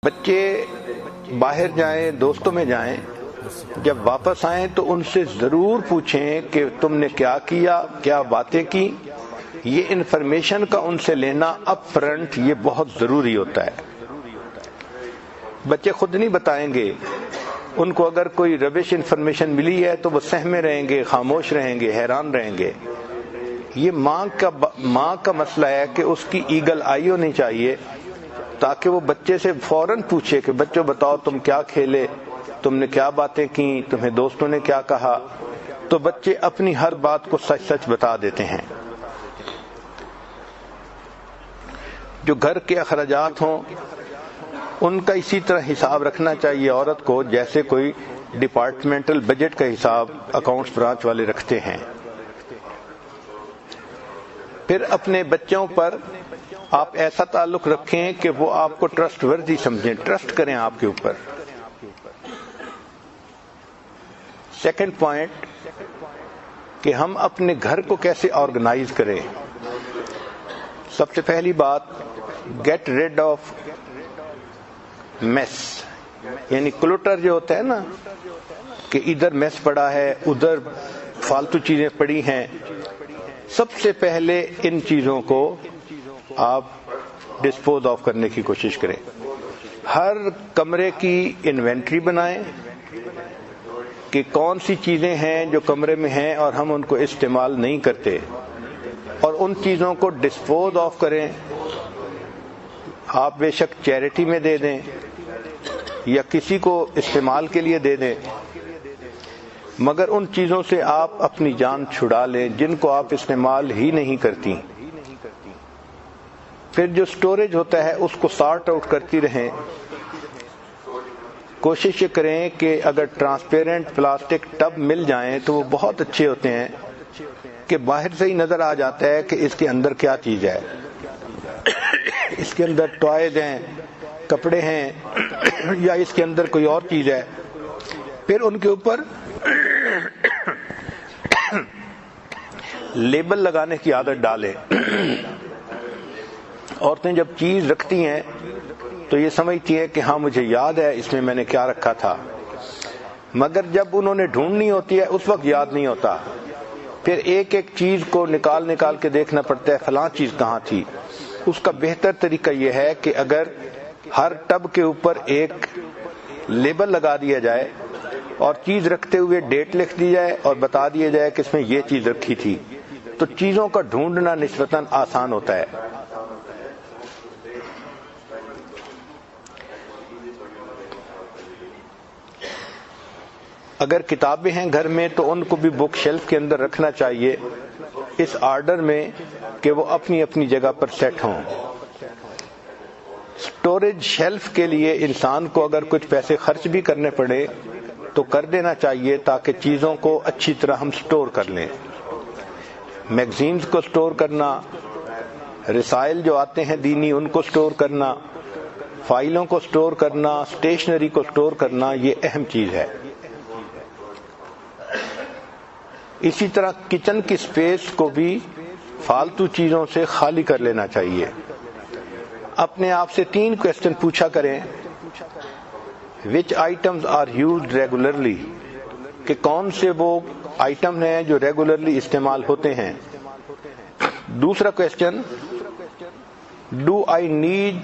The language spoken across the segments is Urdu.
بچے باہر جائیں، دوستوں میں جائیں، جب واپس آئیں تو ان سے ضرور پوچھیں کہ تم نے کیا کیا، کیا باتیں کی۔ یہ انفارمیشن کا ان سے لینا اپ فرنٹ یہ بہت ضروری ہوتا ہے۔ بچے خود نہیں بتائیں گے، ان کو اگر کوئی ربش انفارمیشن ملی ہے تو وہ سہمے رہیں گے، خاموش رہیں گے، حیران رہیں گے۔ یہ ماں کا مسئلہ ہے کہ اس کی ایگل آئی ہونی چاہیے تاکہ وہ بچے سے فوراً پوچھے کہ بچوں بتاؤ تم کیا کھیلے، تم نے کیا باتیں کی، تمہیں دوستوں نے کیا کہا۔ تو بچے اپنی ہر بات کو سچ سچ بتا دیتے ہیں۔ جو گھر کے اخراجات ہوں ان کا اسی طرح حساب رکھنا چاہیے عورت کو جیسے کوئی ڈپارٹمنٹل بجٹ کا حساب اکاؤنٹس برانچ والے رکھتے ہیں۔ پھر اپنے بچوں پر آپ ایسا تعلق رکھیں کہ وہ آپ کو ٹرسٹ وردی سمجھیں، ٹرسٹ کریں آپ کے اوپر۔ سیکنڈ پوائنٹ کہ ہم اپنے گھر کو کیسے آرگنائز کریں۔ سب سے پہلی بات، گیٹ ریڈ آف میس، یعنی کلوٹر جو ہوتا ہے نا کہ ادھر میس پڑا ہے، ادھر فالتو چیزیں پڑی ہیں، سب سے پہلے ان چیزوں کو آپ ڈسپوز آف کرنے کی کوشش کریں۔ ہر کمرے کی انوینٹری بنائیں کہ کون سی چیزیں ہیں جو کمرے میں ہیں اور ہم ان کو استعمال نہیں کرتے، اور ان چیزوں کو ڈسپوز آف کریں۔ آپ بے شک چیریٹی میں دے دیں یا کسی کو استعمال کے لیے دے دیں، مگر ان چیزوں سے آپ اپنی جان چھڑا لیں جن کو آپ استعمال ہی نہیں کرتی۔ پھر جو سٹوریج ہوتا ہے اس کو سارٹ آؤٹ کرتی رہیں۔ کوشش یہ کریں کہ اگر ٹرانسپیرنٹ پلاسٹک ٹب مل جائیں تو وہ بہت اچھے ہوتے ہیں کہ باہر سے ہی نظر آ جاتا ہے کہ اس کے اندر کیا چیز ہے۔ اس کے اندر ٹوائز ہیں، کپڑے ہیں، یا اس کے اندر کوئی اور چیز ہے۔ پھر ان کے اوپر لیبل لگانے کی عادت ڈالیں۔ عورتیں جب چیز رکھتی ہیں تو یہ سمجھتی ہیں کہ ہاں مجھے یاد ہے اس میں میں نے کیا رکھا تھا، مگر جب انہوں نے ڈھونڈنی ہوتی ہے اس وقت یاد نہیں ہوتا۔ پھر ایک ایک چیز کو نکال کے دیکھنا پڑتا ہے فلاں چیز کہاں تھی۔ اس کا بہتر طریقہ یہ ہے کہ اگر ہر ٹب کے اوپر ایک لیبل لگا دیا جائے اور چیز رکھتے ہوئے ڈیٹ لکھ دی جائے اور بتا دیا جائے کہ اس میں یہ چیز رکھی تھی، تو چیزوں کا ڈھونڈنا نسبتاً آسان ہوتا ہے۔ اگر کتابیں ہیں گھر میں تو ان کو بھی بک شیلف کے اندر رکھنا چاہیے اس آرڈر میں کہ وہ اپنی اپنی جگہ پر سیٹ ہوں۔ سٹوریج شیلف کے لیے انسان کو اگر کچھ پیسے خرچ بھی کرنے پڑے تو کر دینا چاہیے تاکہ چیزوں کو اچھی طرح ہم سٹور کر لیں۔ میگزینز کو سٹور کرنا، رسائل جو آتے ہیں دینی ان کو سٹور کرنا، فائلوں کو سٹور کرنا، اسٹیشنری کو سٹور کرنا، یہ اہم چیز ہے۔ اسی طرح کچن کی سپیس کو بھی فالتو چیزوں سے خالی کر لینا چاہیے۔ اپنے آپ سے 3 کویسچن پوچھا کریں۔ which items are used regularly، کہ کون سے وہ آئٹم ہیں جو ریگولرلی استعمال ہوتے ہیں۔ دوسرا question, do I need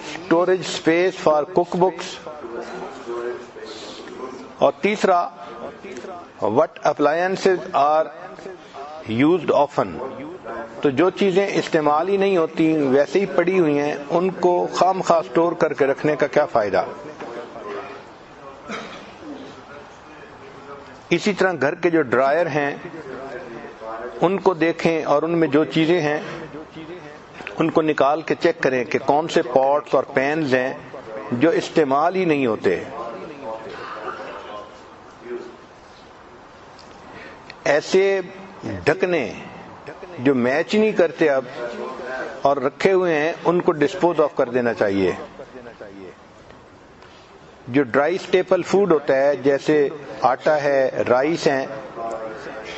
storage space for cookbooks، اور تیسرا، what appliances are used often، تو جو چیزیں استعمال ہی نہیں ہوتی ویسے ہی پڑی ہوئی ہیں ان کو خام خواہ سٹور کر کے رکھنے کا کیا فائدہ۔ اسی طرح گھر کے جو ڈرائر ہیں ان کو دیکھیں اور ان میں جو چیزیں ہیں ان کو نکال کے چیک کریں کہ کون سے پاٹس اور پینز ہیں جو استعمال ہی نہیں ہوتے۔ ایسے ڈھکنے جو میچ نہیں کرتے اب اور رکھے ہوئے ہیں ان کو ڈسپوز آف کر دینا چاہیے۔ جو ڈرائی اسٹیپل فوڈ ہوتا ہے جیسے آٹا ہے، رائس ہیں،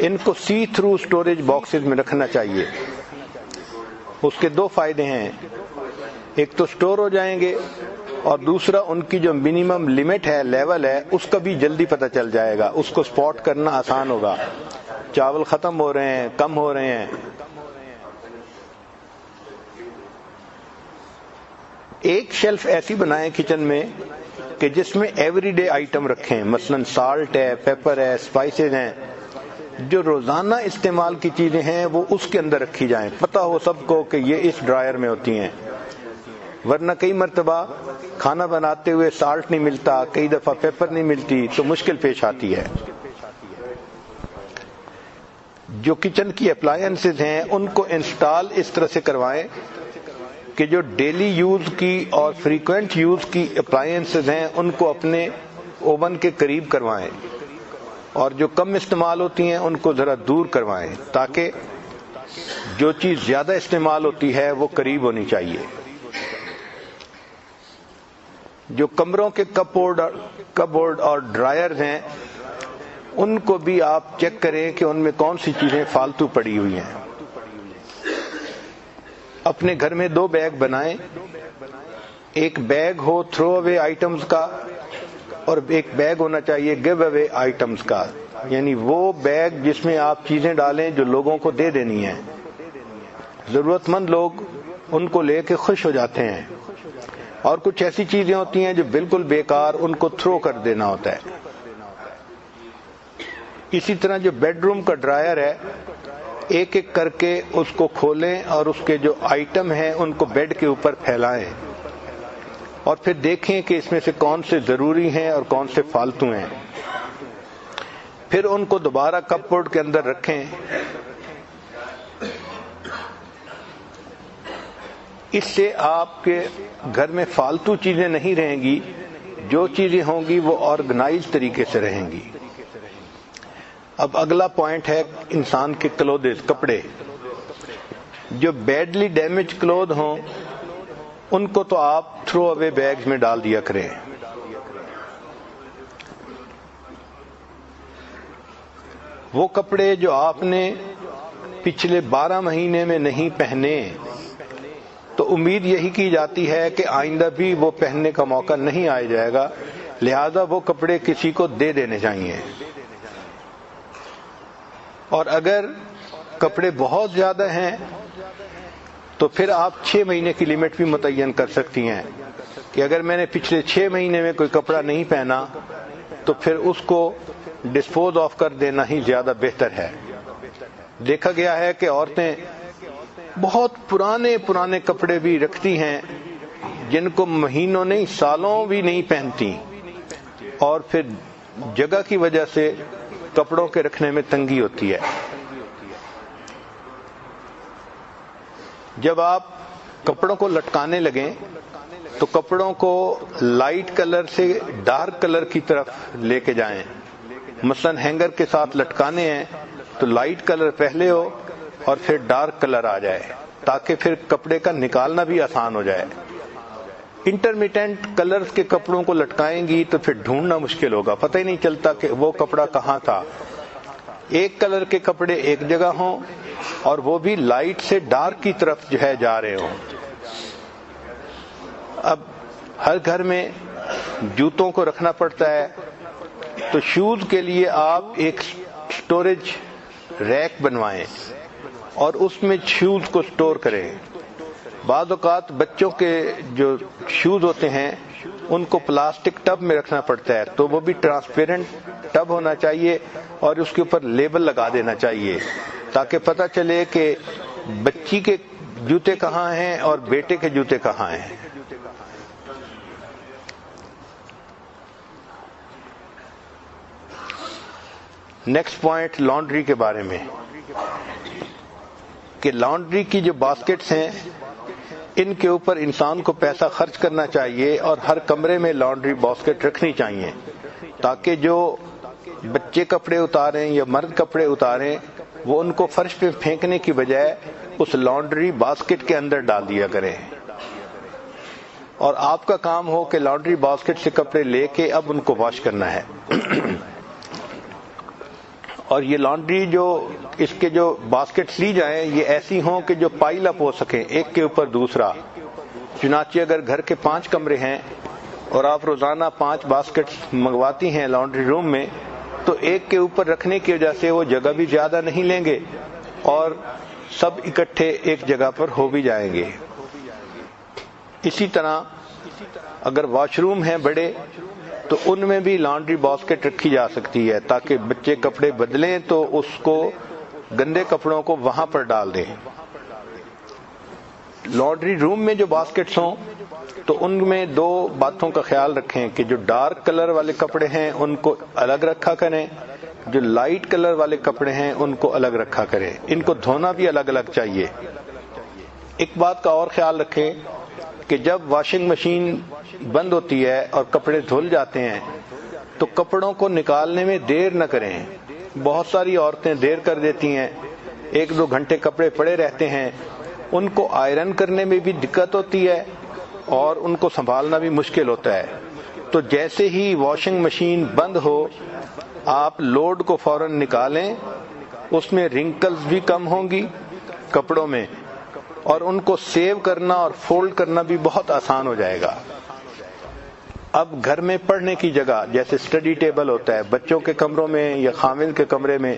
ان کو سی تھرو سٹوریج باکسز میں رکھنا چاہیے۔ اس کے 2 فائدے ہیں، ایک تو سٹور ہو جائیں گے اور دوسرا ان کی جو منیمم لمٹ ہے، لیول ہے، اس کا بھی جلدی پتہ چل جائے گا، اس کو سپاٹ کرنا آسان ہوگا. چاول ختم ہو رہے ہیں، کم ہو رہے ہیں. ایک شیلف ایسی بنائیں کچن میں کہ جس میں ایوری ڈے آئٹم رکھیں، مثلا سالٹ ہے، پیپر ہے، اسپائسز ہیں، جو روزانہ استعمال کی چیزیں ہیں وہ اس کے اندر رکھی جائیں، پتہ ہو سب کو کہ یہ اس ڈرائر میں ہوتی ہیں. ورنہ کئی مرتبہ کھانا بناتے ہوئے سالٹ نہیں ملتا، کئی دفعہ پیپر نہیں ملتی، تو مشکل پیش آتی ہے. جو کچن کی اپلائنسز ہیں ان کو انسٹال اس طرح سے کروائیں کہ جو ڈیلی یوز کی اور فریکوینٹ یوز کی اپلائنسز ہیں ان کو اپنے اوون کے قریب کروائیں، اور جو کم استعمال ہوتی ہیں ان کو ذرا دور کروائیں، تاکہ جو چیز زیادہ استعمال ہوتی ہے وہ قریب ہونی چاہیے. جو کمروں کے کپ بورڈ اور ڈرائرز ہیں ان کو بھی آپ چیک کریں کہ ان میں کون سی چیزیں فالتو پڑی ہوئی ہیں. اپنے گھر میں 2 بیگ بنائیں، ایک بیگ ہو تھرو اوے آئٹمز کا اور ایک بیگ ہونا چاہیے گیو اوے آئٹمز کا، یعنی وہ بیگ جس میں آپ چیزیں ڈالیں جو لوگوں کو دے دینی ہیں. ضرورت مند لوگ ان کو لے کے خوش ہو جاتے ہیں، اور کچھ ایسی چیزیں ہوتی ہیں جو بالکل بیکار، ان کو تھرو کر دینا ہوتا ہے. اسی طرح جو بیڈ روم کا ڈرائر ہے، ایک ایک کر کے اس کو کھولیں اور اس کے جو آئٹم ہیں ان کو بیڈ کے اوپر پھیلائیں، اور پھر دیکھیں کہ اس میں سے کون سے ضروری ہیں اور کون سے فالتو ہیں. پھر ان کو دوبارہ کپ بورڈ کے اندر رکھیں. اس سے آپ کے گھر میں فالتو چیزیں نہیں رہیں گی، جو چیزیں ہوں گی وہ آرگنائز طریقے سے رہیں گی. اب اگلا پوائنٹ ہے انسان کے کلوتھز، کپڑے. جو بیڈلی ڈیمیج کلوتھ ہوں ان کو تو آپ تھرو اوے بیگز میں ڈال دیا کریں. وہ کپڑے جو آپ نے پچھلے 12 مہینے میں نہیں پہنے تو امید یہی کی جاتی ہے کہ آئندہ بھی وہ پہننے کا موقع نہیں آیا جائے گا، لہذا وہ کپڑے کسی کو دے دینے چاہیے. اور اگر کپڑے بہت زیادہ ہیں تو پھر آپ 6 مہینے کی لمٹ بھی متعین کر سکتی ہیں کہ اگر میں نے پچھلے 6 مہینے میں کوئی کپڑا نہیں پہنا تو پھر اس کو ڈسپوز آف کر دینا ہی زیادہ بہتر ہے. دیکھا گیا ہے کہ عورتیں بہت پرانے کپڑے بھی رکھتی ہیں جن کو مہینوں نہیں سالوں بھی نہیں پہنتی، اور پھر جگہ کی وجہ سے کپڑوں کے رکھنے میں تنگی ہوتی ہے. جب آپ کپڑوں کو لٹکانے لگیں تو کپڑوں کو لائٹ کلر سے ڈارک کلر کی طرف لے کے جائیں. مثلا ہینگر کے ساتھ لٹکانے ہیں تو لائٹ کلر پہلے ہو اور پھر ڈارک کلر آ جائے، تاکہ پھر کپڑے کا نکالنا بھی آسان ہو جائے. انٹرمیٹنٹ کلرز کے کپڑوں کو لٹکائیں گی تو پھر ڈھونڈنا مشکل ہوگا، پتہ ہی نہیں چلتا کہ وہ کپڑا کہاں تھا. ایک کلر کے کپڑے ایک جگہ ہوں اور وہ بھی لائٹ سے ڈارک کی طرف جو ہے جا رہے ہوں. اب ہر گھر میں جوتوں کو رکھنا پڑتا ہے، تو شوز کے لیے آپ ایک سٹوریج ریک بنوائیں اور اس میں شوز کو سٹور کریں. بعض اوقات بچوں کے جو شوز ہوتے ہیں ان کو پلاسٹک ٹب میں رکھنا پڑتا ہے، تو وہ بھی ٹرانسپیرنٹ ٹب ہونا چاہیے اور اس کے اوپر لیبل لگا دینا چاہیے تاکہ پتہ چلے کہ بچی کے جوتے کہاں ہیں اور بیٹے کے جوتے کہاں ہیں. نیکسٹ پوائنٹ لانڈری کے بارے میں، کہ لانڈری کی جو باسکٹس ہیں ان کے اوپر انسان کو پیسہ خرچ کرنا چاہیے اور ہر کمرے میں لانڈری باسکٹ رکھنی چاہیے، تاکہ جو بچے کپڑے اتاریں یا مرد کپڑے اتاریں وہ ان کو فرش پہ پھینکنے کی بجائے اس لانڈری باسکٹ کے اندر ڈال دیا کریں. اور آپ کا کام ہو کہ لانڈری باسکٹ سے کپڑے لے کے اب ان کو واش کرنا ہے. اور یہ لانڈری جو اس کے جو باسکٹس لی جائیں یہ ایسی ہوں کہ جو پائل اپ ہو سکیں ایک کے اوپر دوسرا. چنانچہ اگر گھر کے 5 کمرے ہیں اور آپ روزانہ 5 باسکٹس منگواتی ہیں لانڈری روم میں، تو ایک کے اوپر رکھنے کی وجہ سے وہ جگہ بھی زیادہ نہیں لیں گے اور سب اکٹھے ایک جگہ پر ہو بھی جائیں گے۔ اسی طرح اگر واش روم ہیں بڑے تو ان میں بھی لانڈری باسکٹ رکھی جا سکتی ہے تاکہ بچے کپڑے بدلیں تو اس کو گندے کپڑوں کو وہاں پر ڈال دیں۔ لانڈری روم میں جو باسکٹس ہوں تو ان میں 2 باتوں کا خیال رکھیں کہ جو ڈارک کلر والے کپڑے ہیں ان کو الگ رکھا کریں، جو لائٹ کلر والے کپڑے ہیں ان کو الگ رکھا کریں۔ ان کو دھونا بھی الگ الگ چاہیے۔ ایک بات کا اور خیال رکھیں کہ جب واشنگ مشین بند ہوتی ہے اور کپڑے دھل جاتے ہیں تو کپڑوں کو نکالنے میں دیر نہ کریں۔ بہت ساری عورتیں دیر کر دیتی ہیں، 1-2 گھنٹے کپڑے پڑے رہتے ہیں، ان کو آئرن کرنے میں بھی دقت ہوتی ہے اور ان کو سنبھالنا بھی مشکل ہوتا ہے۔ تو جیسے ہی واشنگ مشین بند ہو آپ لوڈ کو فوراً نکالیں، اس میں رنکلز بھی کم ہوں گی کپڑوں میں اور ان کو سیو کرنا اور فولڈ کرنا بھی بہت آسان ہو جائے گا۔ اب گھر میں پڑھنے کی جگہ جیسے اسٹڈی ٹیبل ہوتا ہے بچوں کے کمروں میں یا خاوند کے کمرے میں،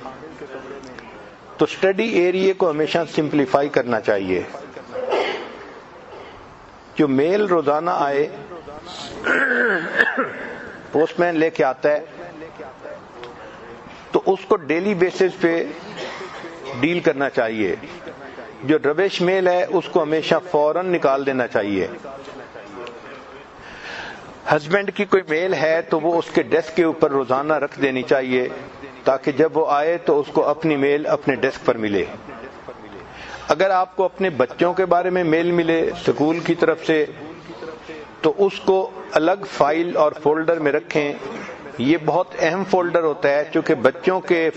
تو اسٹڈی ایریے کو ہمیشہ سمپلیفائی کرنا چاہیے۔ جو میل روزانہ آئے پوسٹ مین لے کے آتا ہے تو اس کو ڈیلی بیسس پہ ڈیل کرنا چاہیے۔ جو ربش میل ہے اس کو ہمیشہ فوراً نکال دینا چاہیے۔ ہسبینڈ کی کوئی میل ہے تو وہ اس کے ڈیسک کے اوپر روزانہ رکھ دینی چاہیے تاکہ جب وہ آئے تو اس کو اپنی میل اپنے ڈیسک پر ملے۔ اگر آپ کو اپنے بچوں کے بارے میں میل ملے اسکول کی طرف سے تو اس کو الگ فائل اور فولڈر میں رکھیں۔ یہ بہت اہم فولڈر ہوتا ہے چونکہ بچوں کے